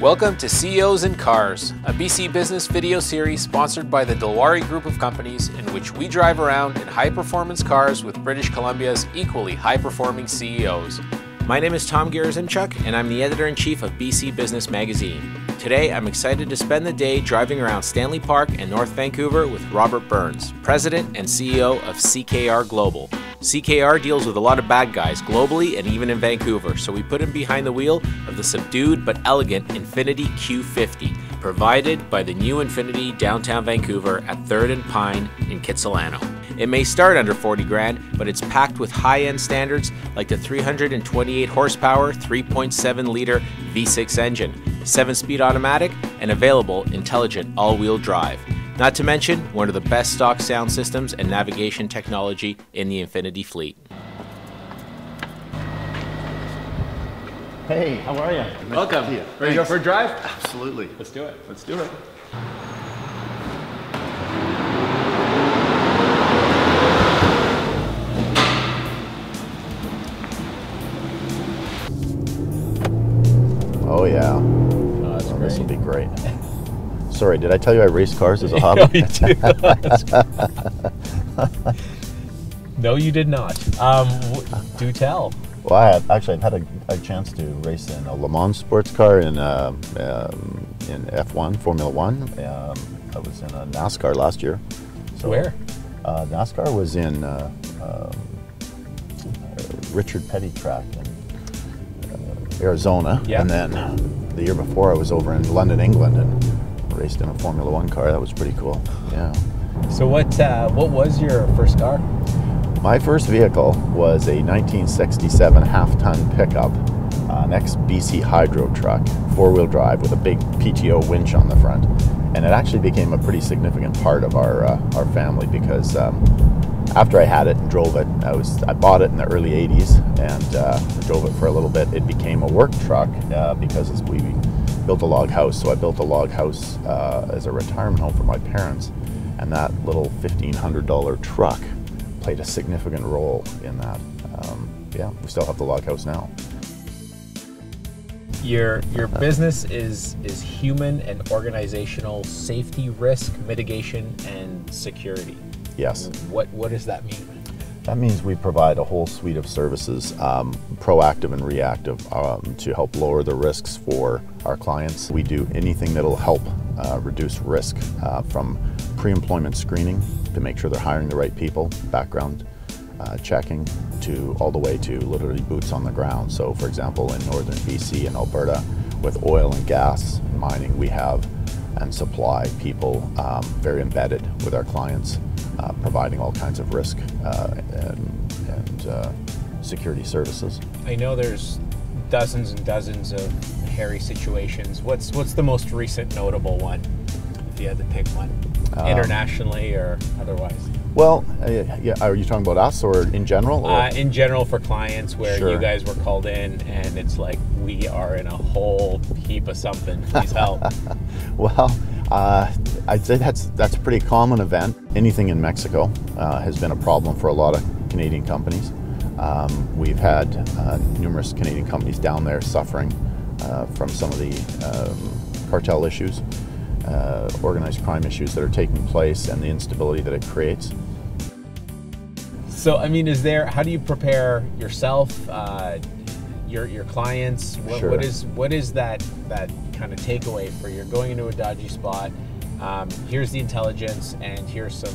Welcome to CEOs in Cars, a BC Business video series sponsored by the Dilawri Group of Companies, in which we drive around in high-performance cars with British Columbia's equally high-performing CEOs. My name is Tom Gerasimchuk, and I'm the Editor-in-Chief of BC Business Magazine. Today, I'm excited to spend the day driving around Stanley Park and North Vancouver with Robert Burns, President and CEO of CKR Global. CKR deals with a lot of bad guys globally and even in Vancouver, so we put him behind the wheel of the subdued but elegant Infiniti Q50, provided by the new Infiniti downtown Vancouver at 3rd and Pine in Kitsilano. It may start under 40 grand, but it's packed with high-end standards like the 328 horsepower, 3.7-liter V6 engine, 7-speed automatic, and available intelligent all-wheel drive. Not to mention one of the best stock sound systems and navigation technology in the Infiniti fleet. Hey, how are you? Welcome. Ready to go for a drive? Absolutely. Let's do it. Let's do it. Oh yeah. Oh, that's This will be great. Sorry, did I tell you I race cars as a hobby? No, you did not. No, you did not. Do tell. Well, I've had a chance to race in a Le Mans sports car in F1, Formula One. I was in a NASCAR last year. So, Where? NASCAR was in Richard Petty track in Arizona. Yeah. And then the year before I was over in London, England, and raced in a Formula One car. That was pretty cool. Yeah. So what was your first car? My first vehicle was a 1967 half-ton pickup, an ex-BC Hydro truck, four-wheel drive with a big PTO winch on the front. And it actually became a pretty significant part of our family because after I had it and drove it, I bought it in the early 80s and drove it for a little bit. It became a work truck because we built a log house. So I built a log house as a retirement home for my parents, and that little $1,500 truck played a significant role in that. Yeah, we still have the log house now. Your business is human and organizational safety, risk mitigation, and security. Yes. What does that mean? That means we provide a whole suite of services, proactive and reactive, to help lower the risks for our clients. We do anything that'll help reduce risk, from pre-employment screening to make sure they're hiring the right people, background checking, to all the way to literally boots on the ground. So for example, in northern BC and Alberta, with oil and gas mining, we have and supply people very embedded with our clients, providing all kinds of risk and security services. I know there's dozens and dozens of hairy situations. What's the most recent notable one, if you had to pick one, internationally or otherwise? Well, yeah, are you talking about us or in general? Or? In general, for clients where Sure. you guys were called in and it's like, we are in a whole heap of something, please help. Well, I'd say that's a pretty common event. Anything in Mexico has been a problem for a lot of Canadian companies. We've had numerous Canadian companies down there suffering from some of the cartel issues, organized crime issues that are taking place, and the instability that it creates. So, I mean, how do you prepare yourself, your clients? Sure. What is that kind of takeaway for you're going into a dodgy spot? Here's the intelligence, and here's some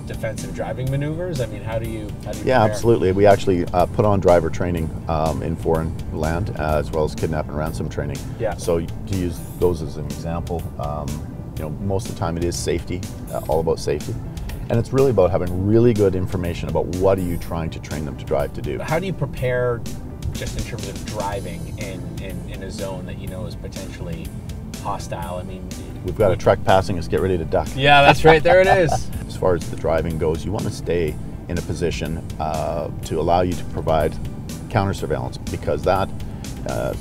defensive driving maneuvers. I mean, how do you Yeah, prepare? absolutely. We actually put on driver training in foreign land, as well as kidnap and ransom training. Yeah. So to use those as an example, most of the time it is safety, all about safety. And it's really about having really good information about what are you trying to train them to drive to do. How do you prepare just in terms of driving in a zone that you know is potentially hostile? I mean, We've got a truck passing us, get ready to duck. yeah, that's right, there it is. As far as the driving goes, you want to stay in a position to allow you to provide counter surveillance, because that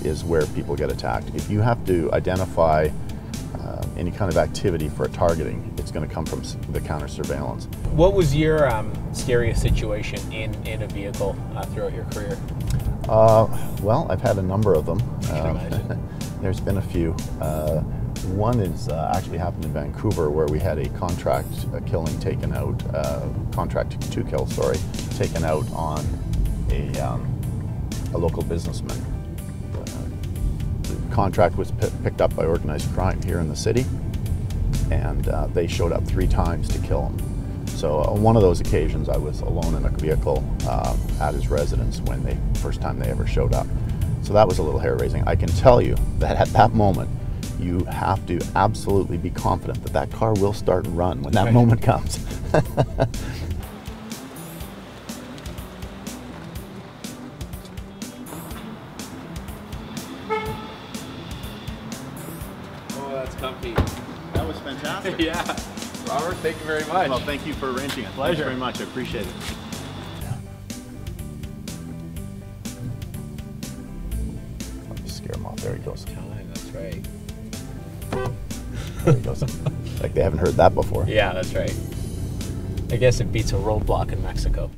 is where people get attacked. If you have to identify any kind of activity for a targeting, it's going to come from the counter surveillance. What was your scariest situation in a vehicle throughout your career? Well, I've had a number of them. I can imagine. There's been a few. One is actually happened in Vancouver, where we had a contract killing taken out, contract to kill, sorry, taken out on a local businessman. The contract was picked up by organized crime here in the city, and they showed up 3 times to kill him. So on one of those occasions, I was alone in a vehicle at his residence when first time they ever showed up. So that was a little hair-raising. I can tell you that at that moment, you have to absolutely be confident that that car will start and run when that moment comes. Oh, that's comfy. That was fantastic. Yeah. Robert, thank you very much. Well, thank you for arranging it. Pleasure. Thanks very much. I appreciate it. Let me scare him off. There he goes. Time, that's right. There he goes. Like they haven't heard that before. Yeah, that's right. I guess it beats a roadblock in Mexico.